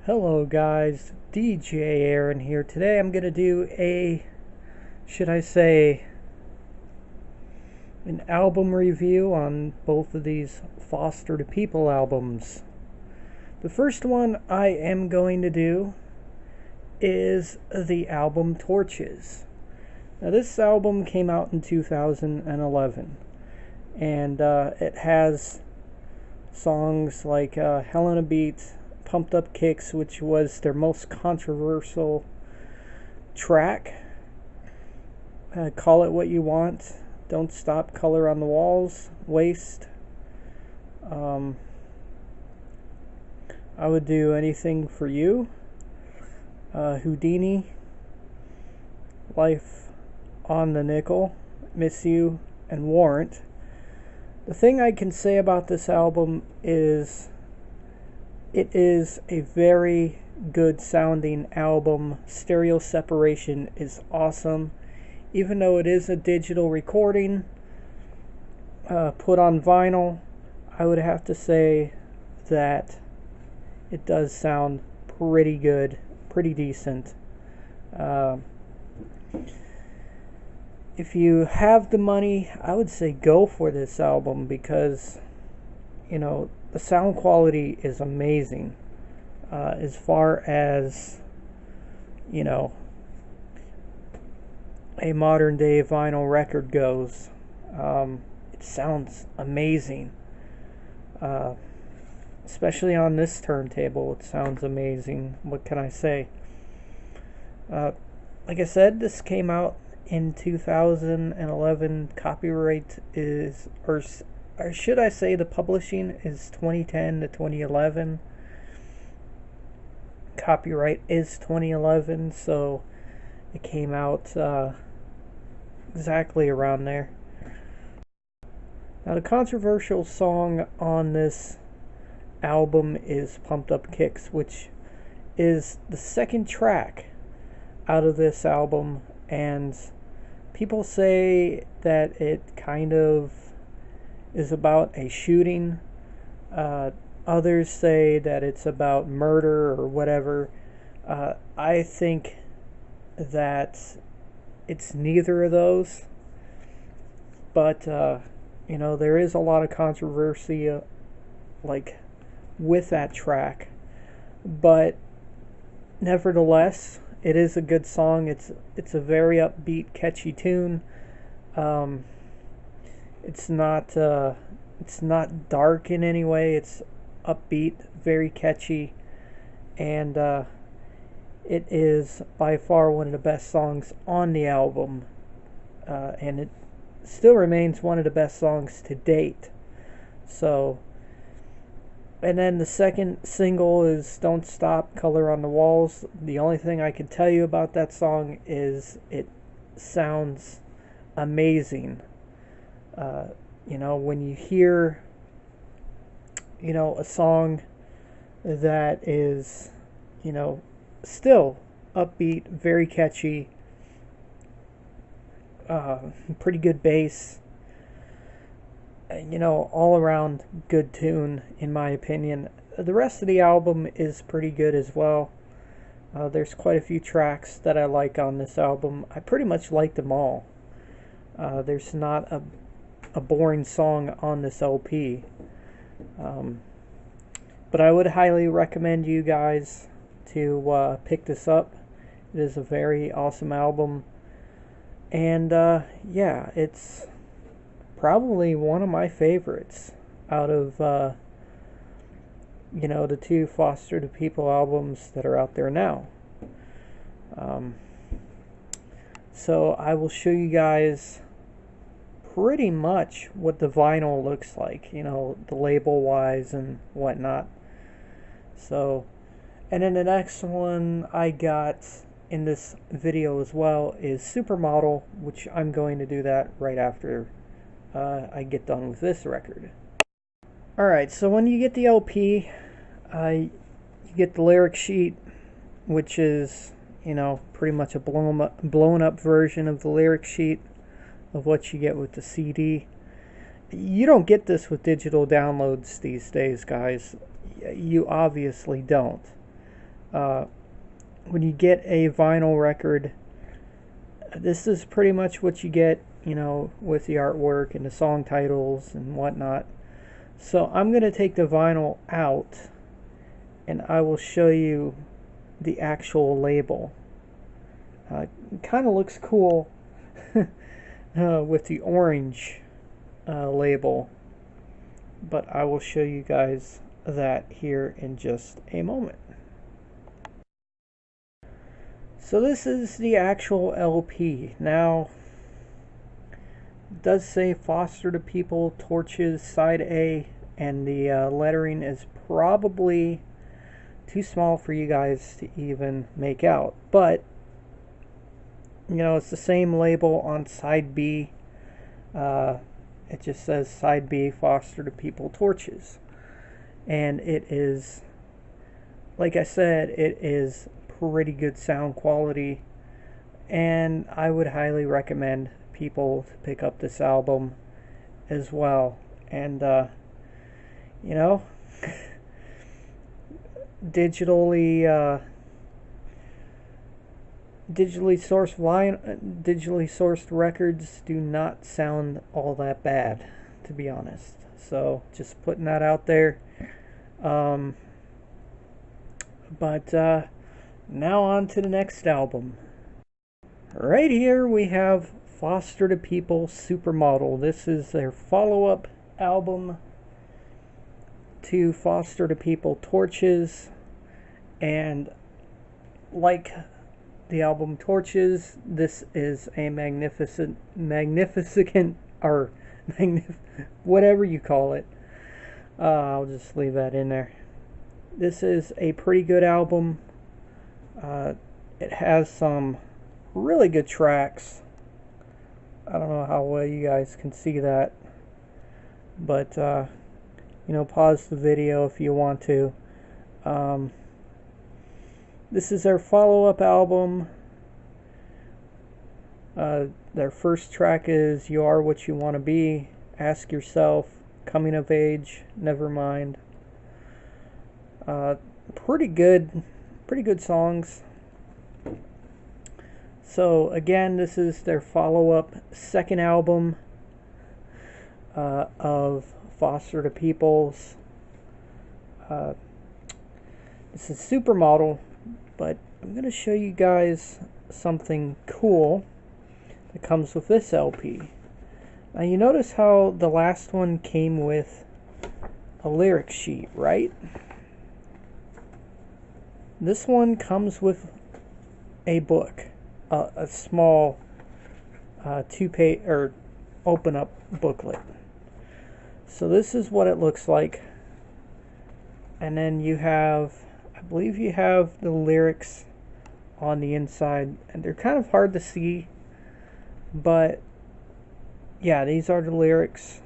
Hello guys, DJ Aaron here. Today I'm going to do should I say, an album review on both of these Foster the People albums. The first one I am going to do is the album Torches. Now this album came out in 2011 and it has songs like Hell on a Beat, Pumped Up Kicks, which was their most controversial track, Call It What You Want, Don't Stop, Color on the Walls, Waste. I Would Do Anything for You, Houdini, Life on the Nickel, Miss You, and Warrant. The thing I can say about this album is it is a very good sounding album. Stereo separation is awesome. Even though it is a digital recording put on vinyl, I would have to say that it does sound pretty good, pretty decent. If you have the money, I would say go for this album because, the sound quality is amazing. As far as, a modern day vinyl record goes, it sounds amazing. Especially on this turntable, it sounds amazing. What can I say? Like I said, this came out in 2011. Copyright is, or should I say the publishing is 2010 to 2011. Copyright is 2011, so it came out exactly around there. Now the controversial song on this album is Pumped Up Kicks, which is the second track out of this album, and people say that it kind of is about a shooting. Others say that it's about murder or whatever. I think that it's neither of those, but there is a lot of controversy with that track, but nevertheless it is a good song. It's a very upbeat, catchy tune. It's not dark in any way. It's upbeat, very catchy, and it is by far one of the best songs on the album, and it still remains one of the best songs to date. So, and then the second single is Don't Stop, Color on the Walls. The only thing I can tell you about that song is it sounds amazing. When you hear, a song that is, still upbeat, very catchy, pretty good bass, all around good tune, in my opinion. The rest of the album is pretty good as well. There's quite a few tracks that I like on this album. I pretty much like them all. There's not a boring song on this LP. But I would highly recommend you guys to pick this up. It is a very awesome album. And it's probably one of my favorites out of the two Foster the People albums that are out there now. So I will show you guys pretty much what the vinyl looks like, the label wise and whatnot. So, and then the next one I got in this video as well is SuperModel, which I'm going to do that right after I get done with this record. Alright, so when you get the LP, you get the lyric sheet, which is, pretty much a blown up version of the lyric sheet of what you get with the CD. You don't get this with digital downloads these days, guys. You obviously don't. uh, when you get a vinyl record, this is pretty much what you get, you know, with the artwork and the song titles and whatnot. So I'm going to take the vinyl out and I will show you the actual label. It kind of looks cool with the orange label, but I will show you guys that here in just a moment. So this is the actual LP. Now, it does say Foster the People Torches Side A, and the lettering is probably too small for you guys to even make out. But, you know, it's the same label on Side B. It just says Side B, Foster the People Torches. And it is, like I said, it is pretty good sound quality, and I would highly recommend people to pick up this album as well. And you know, digitally sourced records do not sound all that bad, to be honest. So just putting that out there. But now on to the next album. Right here we have Foster the People SuperModel. This is their follow-up album to Foster the People Torches, and like the album Torches, this is a magnificent or whatever you call it. I'll just leave that in there. This is a pretty good album. It has some really good tracks. I don't know how well you guys can see that, but you know, pause the video if you want to. This is their follow-up album. Their first track is You Are What You Want to Be, Ask Yourself, Coming of Age, Never Mind. Pretty good songs. So again, this is their follow-up second album of Foster the People's. This is SuperModel, but I'm going to show you guys something cool that comes with this LP. Now you notice how the last one came with a lyric sheet, right? This one comes with a book, a small two-page or open-up booklet. So this is what it looks like, and then you have, I believe you have the lyrics on the inside, and they're kind of hard to see, but yeah, these are the lyrics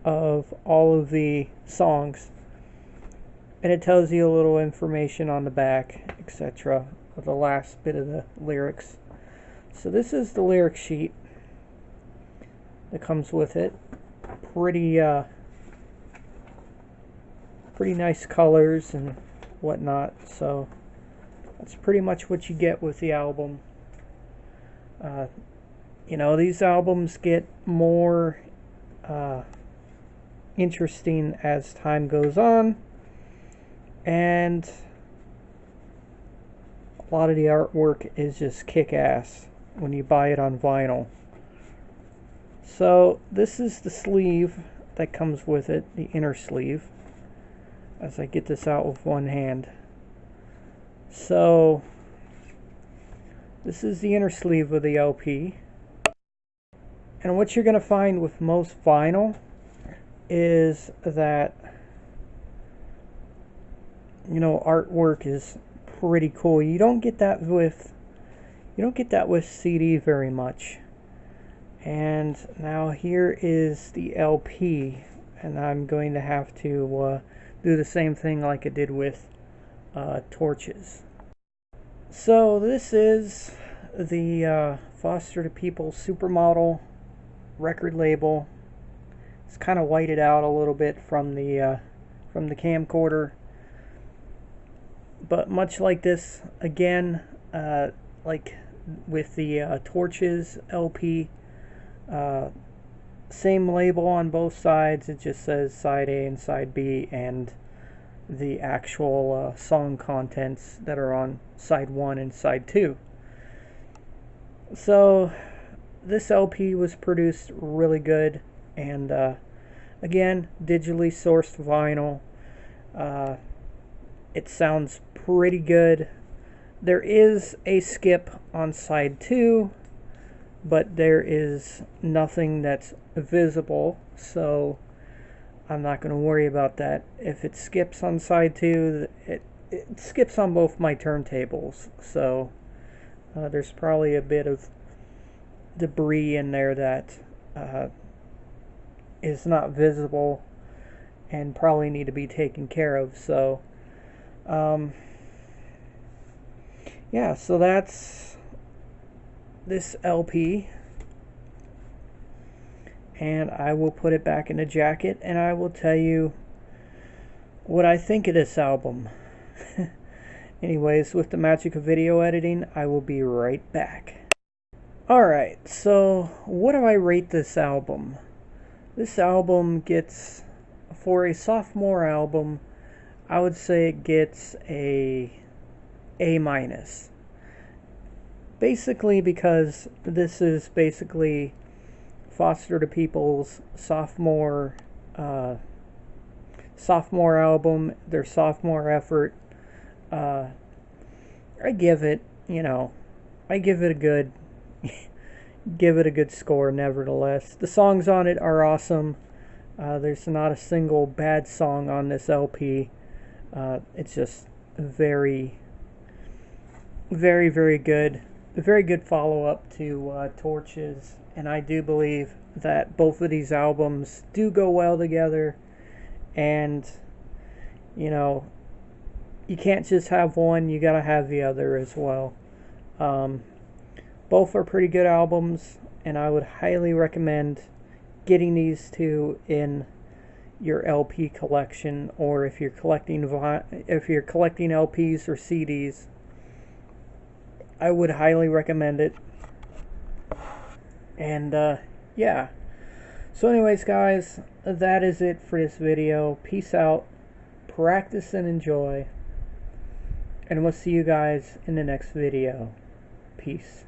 of all of the songs. And it tells you a little information on the back, etc. of the last bit of the lyrics. So this is the lyric sheet that comes with it. Pretty nice colors and whatnot. So that's pretty much what you get with the album. You know, these albums get more interesting as time goes on. And a lot of the artwork is just kick-ass when you buy it on vinyl. So this is the sleeve that comes with it, the inner sleeve, as I get this out with one hand. So this is the inner sleeve of the LP. And what you're going to find with most vinyl is that, you know, artwork is pretty cool. You don't get that with CD very much. And now here is the LP, and I'm going to have to do the same thing like I did with Torches. So this is the Foster the People SuperModel record label. It's kind of whited out a little bit from the camcorder. But much like this, again, like with the Torches LP, same label on both sides. It just says side A and side B, and the actual song contents that are on side 1 and side 2. So this LP was produced really good, and again, digitally sourced vinyl. It sounds pretty good. There is a skip on side 2, but there is nothing that's visible, so I'm not going to worry about that. If it skips on side 2, it skips on both my turntables, so there's probably a bit of debris in there that is not visible and probably need to be taken care of. So yeah, so that's this LP, and I will put it back in the jacket and I will tell you what I think of this album. Anyways, with the magic of video editing, I will be right back. Alright, so what do I rate this album? This album gets, for a sophomore album, I would say it gets a A-. Basically because this is basically Foster the People's sophomore album, their sophomore effort. I give it, I give it a good score nevertheless. The songs on it are awesome. There's not a single bad song on this LP. It's just very, very, very good. A very good follow-up to Torches, and I do believe that both of these albums do go well together, and you can't just have one, you gotta have the other as well. Both are pretty good albums, and I would highly recommend getting these two in your LP collection, or if you're collecting LPs or CDs, I would highly recommend it. And yeah, so anyways guys, that is it for this video. Peace out, practice and enjoy, and we'll see you guys in the next video. Peace.